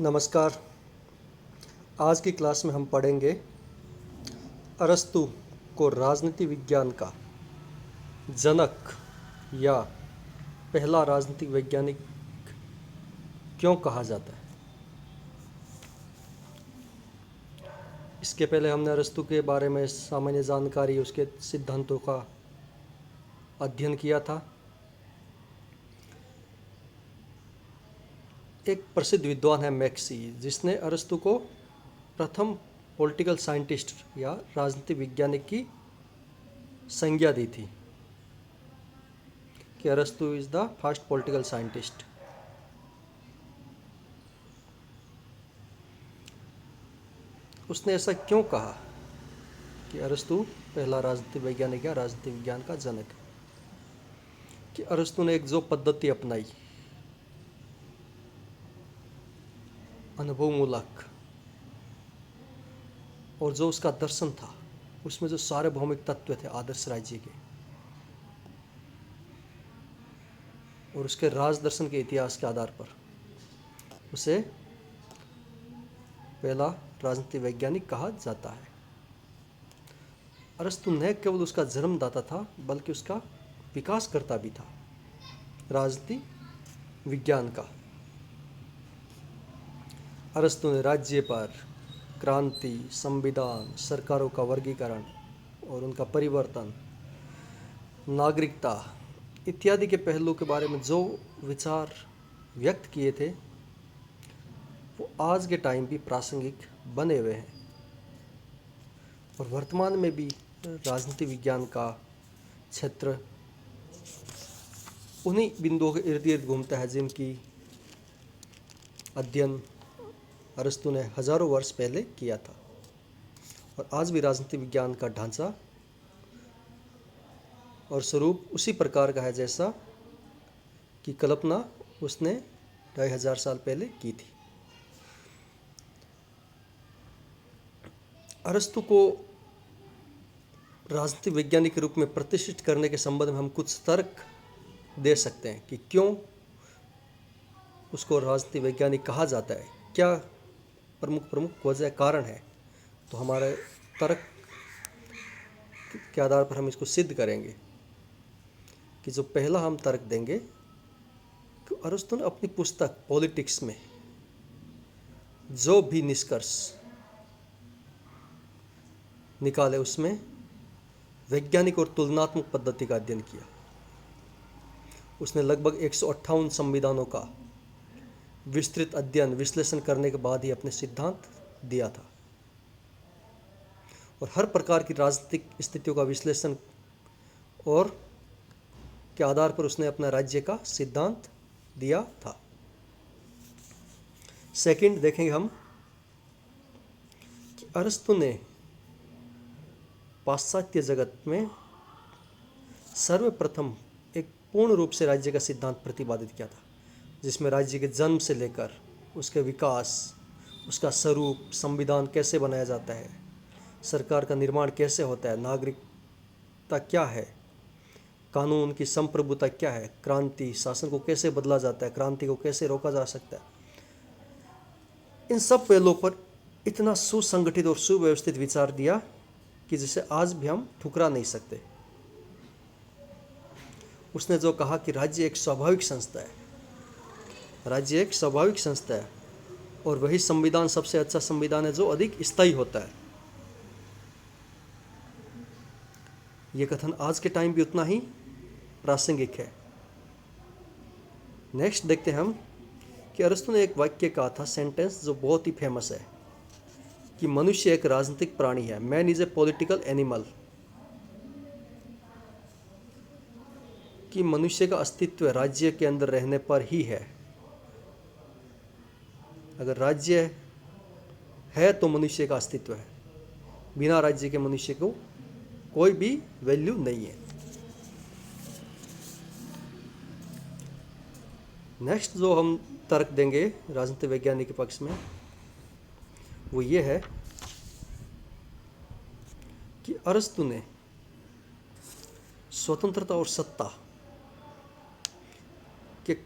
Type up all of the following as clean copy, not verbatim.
नमस्कार। आज की क्लास में हम पढ़ेंगे अरस्तु को राजनीति विज्ञान का जनक या पहला राजनीतिक वैज्ञानिक क्यों कहा जाता है। इसके पहले हमने अरस्तु के बारे में सामान्य जानकारी, उसके सिद्धांतों का अध्ययन किया था। एक प्रसिद्ध विद्वान है मैक्सी, जिसने अरस्तु को प्रथम पॉलिटिकल साइंटिस्ट या राजनीतिक वैज्ञानिक की संज्ञा दी थी कि अरस्तु is the first political scientist. उसने ऐसा क्यों कहा कि अरस्तु पहला राजनीतिक वैज्ञानिक या राजनीतिक विज्ञान का जनक है? कि अरस्तु ने एक जो पद्धति अपनाई, अनुभवमूलक, और जो उसका दर्शन था, उसमें जो सार्वभौमिक तत्व थे आदर्श राज्य के, और उसके राज दर्शन के इतिहास के आधार पर उसे पहला राजनीतिक वैज्ञानिक कहा जाता है। अरस्तु न केवल उसका जन्मदाता था, बल्कि उसका विकासकर्ता भी था राजनीतिक विज्ञान का। अरस्तु ने राज्य पर क्रांति, संविधान, सरकारों का वर्गीकरण और उनका परिवर्तन, नागरिकता इत्यादि के पहलुओं के बारे में जो विचार व्यक्त किए थे, वो आज के टाइम भी प्रासंगिक बने हुए हैं और वर्तमान में भी राजनीति विज्ञान का क्षेत्र उन्हीं बिंदुओं के इर्द गिर्द घूमता है जिनकी अध्ययन अरस्तु ने हजारों वर्ष पहले किया था। और आज भी राजनीति विज्ञान का ढांचा और स्वरूप उसी प्रकार का है जैसा कि कल्पना उसने 2500 साल पहले की थी। अरस्तु को राजनीतिक वैज्ञानिक के रूप में प्रतिष्ठित करने के संबंध में हम कुछ तर्क दे सकते हैं कि क्यों उसको राजनीतिक वैज्ञानिक कहा जाता है, क्या प्रमुख वजह कारण है। तो हमारे तर्क के आधार पर हम इसको सिद्ध करेंगे कि जो पहला हम तर्क देंगे कि अरस्तु ने अपनी पुस्तक पॉलिटिक्स में जो भी निष्कर्ष निकाले, उसमें वैज्ञानिक और तुलनात्मक पद्धति का अध्ययन किया। उसने लगभग 158 संविधानों का विस्तृत अध्ययन विश्लेषण करने के बाद ही अपने सिद्धांत दिया था और हर प्रकार की राजनीतिक स्थितियों का विश्लेषण और के आधार पर उसने अपना राज्य का सिद्धांत दिया था। सेकंड देखेंगे हम कि अरस्तु ने पाश्चात्य जगत में सर्वप्रथम एक पूर्ण रूप से राज्य का सिद्धांत प्रतिपादित किया था, जिसमें राज्य के जन्म से लेकर उसके विकास, उसका स्वरूप, संविधान कैसे बनाया जाता है, सरकार का निर्माण कैसे होता है, नागरिकता क्या है, कानून की संप्रभुता क्या है, क्रांति, शासन को कैसे बदला जाता है, क्रांति को कैसे रोका जा सकता है, इन सब पहलुओं पर इतना सुसंगठित और सुव्यवस्थित विचार दिया कि जिसे आज भी हम ठुकरा नहीं सकते। उसने जो कहा कि राज्य एक स्वाभाविक संस्था है, राज्य एक स्वाभाविक संस्था है और वही संविधान सबसे अच्छा संविधान है जो अधिक स्थायी होता है। यह कथन आज के टाइम भी उतना ही प्रासंगिक है। नेक्स्ट देखते हैं हम कि अरस्तु ने एक वाक्य कहा था, सेंटेंस, जो बहुत ही फेमस है कि मनुष्य एक राजनीतिक प्राणी है, man is a political animal. कि मनुष्य का अस्तित्व राज्य के अंदर रहने पर ही है। अगर राज्य है तो मनुष्य का अस्तित्व है, बिना राज्य के मनुष्य को कोई भी वैल्यू नहीं है। नेक्स्ट जो हम तर्क देंगे राजनीतिक वैज्ञानिक के पक्ष में, वो ये है कि अरस्तु ने स्वतंत्रता और सत्ता के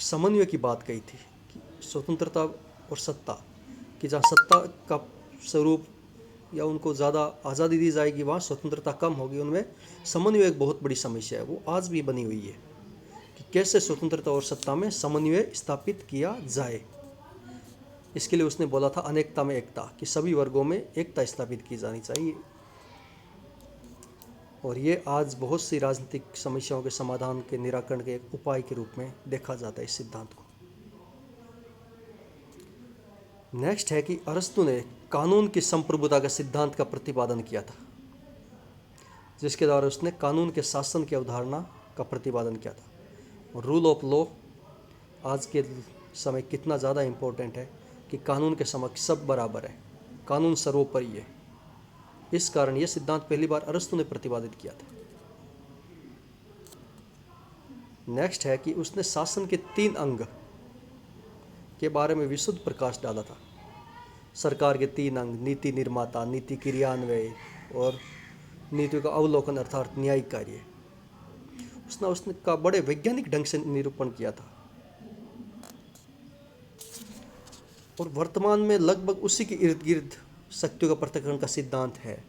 समन्वय की बात कही थी कि स्वतंत्रता और सत्ता, कि जहाँ सत्ता का स्वरूप या उनको ज़्यादा आज़ादी दी जाएगी वहाँ स्वतंत्रता कम होगी, उनमें समन्वय एक बहुत बड़ी समस्या है, वो आज भी बनी हुई है कि कैसे स्वतंत्रता और सत्ता में समन्वय स्थापित किया जाए। इसके लिए उसने बोला था अनेकता में एकता, कि सभी वर्गों में एकता स्थापित की जानी चाहिए। और ये आज बहुत सी राजनीतिक समस्याओं के समाधान के निराकरण के एक उपाय के रूप में देखा जाता है इस सिद्धांत को। नेक्स्ट है कि अरस्तु ने कानून की संप्रभुता के सिद्धांत का प्रतिपादन किया था, जिसके द्वारा उसने कानून के शासन की अवधारणा का प्रतिपादन किया था। और रूल ऑफ लॉ आज के समय कितना ज़्यादा इम्पोर्टेंट है कि कानून के समक्ष सब बराबर है, कानून सर्वोपरि है। इस कारण यह सिद्धांत पहली बार अरस्तु ने प्रतिपादित किया था। नेक्स्ट है कि उसने शासन के 3 अंग के बारे में विशुद्ध प्रकाश डाला था। सरकार के 3 अंग, नीति निर्माता, नीति क्रियान्वय और नीति का अवलोकन अर्थात न्यायिक कार्य, उसने का बड़े वैज्ञानिक ढंग से निरूपण किया था। और वर्तमान में लगभग उसी के इर्द गिर्द शक्तियों का पृथक्करण का सिद्धांत है,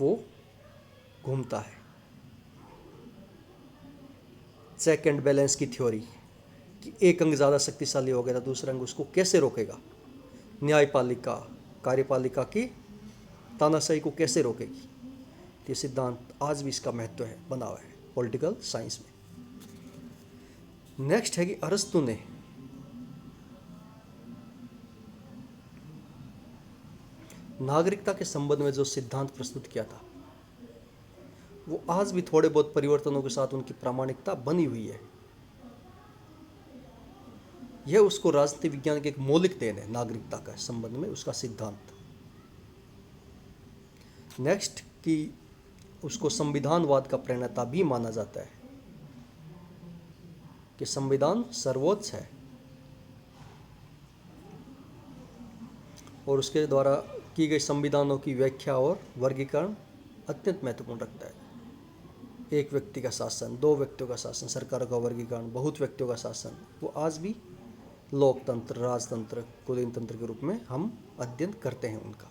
वो घूमता है। चेक एंड बैलेंस की थ्योरी, कि एक अंग ज़्यादा शक्तिशाली हो गया तो दूसरा अंग उसको कैसे रोकेगा, न्यायपालिका कार्यपालिका की तानाशाही को कैसे रोकेगी। ये सिद्धांत आज भी इसका महत्व है, बना हुआ है पॉलिटिकल साइंस में। नेक्स्ट है कि अरस्तु ने नागरिकता के संबंध में जो सिद्धांत प्रस्तुत किया था, वो आज भी थोड़े बहुत परिवर्तनों के साथ उनकी प्रामाणिकता बनी हुई है। यह उसको राजनीति विज्ञान के एक मौलिक देन है, नागरिकता का संबंध में उसका सिद्धांत। नेक्स्ट कि उसको संविधानवाद का प्रणेता भी माना जाता है, कि संविधान सर्वोच्च है और उसके द्वारा की गई संविधानों की व्याख्या और वर्गीकरण अत्यंत महत्वपूर्ण रखता है। एक व्यक्ति का शासन, 2 व्यक्तियों का शासन, सरकार का वर्गीकरण, बहुत व्यक्तियों का शासन, वो आज भी लोकतंत्र, राजतंत्र, कुलीन तंत्र के रूप में हम अध्ययन करते हैं उनका।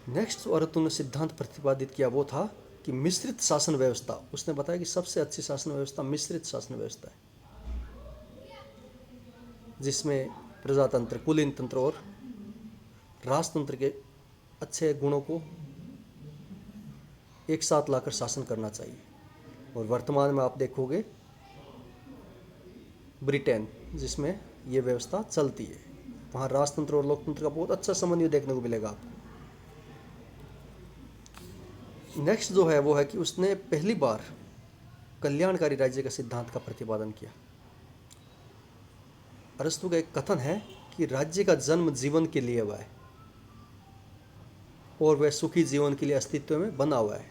नेक्स्ट जो अरस्तु ने सिद्धांत प्रतिपादित किया वो था कि मिश्रित शासन व्यवस्था। उसने बताया कि सबसे अच्छी शासन व्यवस्था मिश्रित शासन व्यवस्था है, जिसमें प्रजातंत्र, कुलीन तंत्र और राजतंत्र के अच्छे गुणों को एक साथ लाकर शासन करना चाहिए। और वर्तमान में आप देखोगे ब्रिटेन, जिसमें ये व्यवस्था चलती है, वहाँ राजतंत्र और लोकतंत्र का बहुत अच्छा समन्वय देखने को मिलेगा आपको। नेक्स्ट जो है वो है कि उसने पहली बार कल्याणकारी राज्य का सिद्धांत का प्रतिपादन किया। अरस्तु का एक कथन है कि राज्य का जन्म जीवन के लिए हुआ है और वह सुखी जीवन के लिए अस्तित्व में बना हुआ है।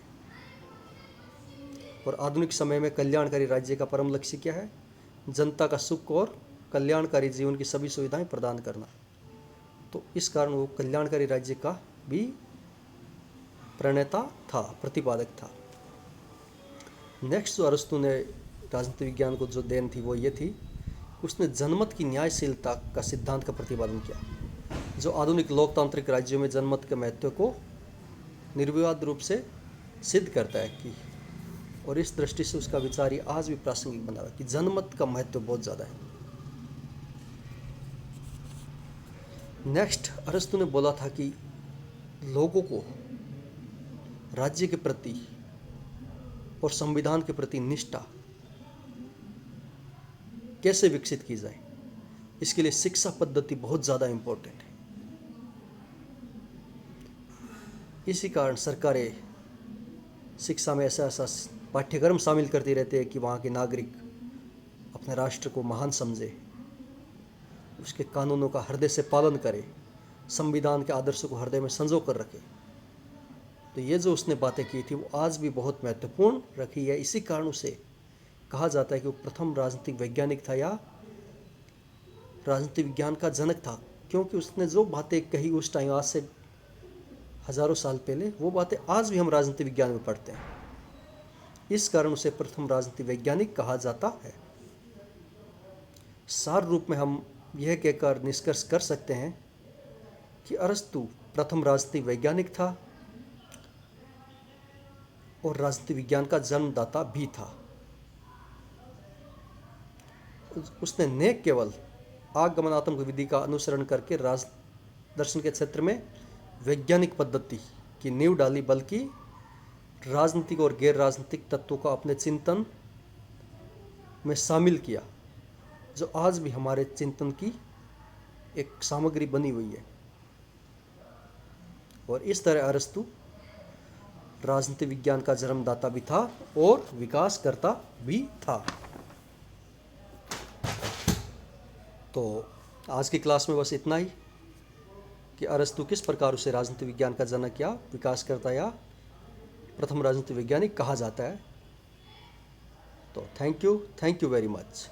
और आधुनिक समय में कल्याणकारी राज्य का परम लक्ष्य क्या है? जनता का सुख और कल्याणकारी जीवन की सभी सुविधाएं प्रदान करना। तो इस कारण वो कल्याणकारी राज्य का भी प्रणेता था, प्रतिपादक था। नेक्स्ट जो अरस्तु ने राजनीति विज्ञान को जो देन थी वो ये थी, उसने जनमत की न्यायशीलता का सिद्धांत का प्रतिपादन किया, जो आधुनिक लोकतांत्रिक राज्यों में जनमत के महत्व को निर्विवाद रूप से सिद्ध करता है कि, और इस दृष्टि से उसका विचार ये आज भी प्रासंगिक बना हुआ है कि जनमत का महत्व बहुत ज़्यादा है। नेक्स्ट अरस्तु ने बोला था कि लोगों को राज्य के प्रति और संविधान के प्रति निष्ठा कैसे विकसित की जाए, इसके लिए शिक्षा पद्धति बहुत ज़्यादा इम्पोर्टेंट है। इसी कारण सरकारें शिक्षा में ऐसा ऐसा पाठ्यक्रम शामिल करती रहती है कि वहाँ के नागरिक अपने राष्ट्र को महान समझे, उसके कानूनों का हृदय से पालन करे, संविधान के आदर्शों को हृदय में संजो कर रखे। तो ये जो उसने बातें की थी वो आज भी बहुत महत्वपूर्ण रखी है। इसी कारण उसे कहा जाता है कि वो प्रथम राजनीतिक वैज्ञानिक था या राजनीति विज्ञान का जनक था, क्योंकि उसने जो बातें कही उस टाइम, आज से हजारों साल पहले, वो बातें आज भी हम राजनीति विज्ञान में पढ़ते हैं। इस कारण उसे प्रथम राजनीति वैज्ञानिक कहा जाता है। सार रूप में हम यह कहकर निष्कर्ष कर सकते हैं कि अरस्तु प्रथम राजनीतिक वैज्ञानिक था और राजनीति विज्ञान का जन्मदाता भी था। उसने न केवल आगमनात्मक विधि का अनुसरण करके राज दर्शन के क्षेत्र में वैज्ञानिक पद्धति की नींव डाली, बल्कि राजनीतिक और गैर राजनीतिक तत्वों का अपने चिंतन में शामिल किया, जो आज भी हमारे चिंतन की एक सामग्री बनी हुई है। और इस तरह अरस्तु राजनीति विज्ञान का जन्मदाता भी था और विकासकर्ता भी था। तो आज की क्लास में बस इतना ही कि अरस्तु किस प्रकार उसे राजनीति विज्ञान का जनक या विकासकर्ता या प्रथम राजनीति वैज्ञानिक कहा जाता है। तो थैंक यू वेरी मच।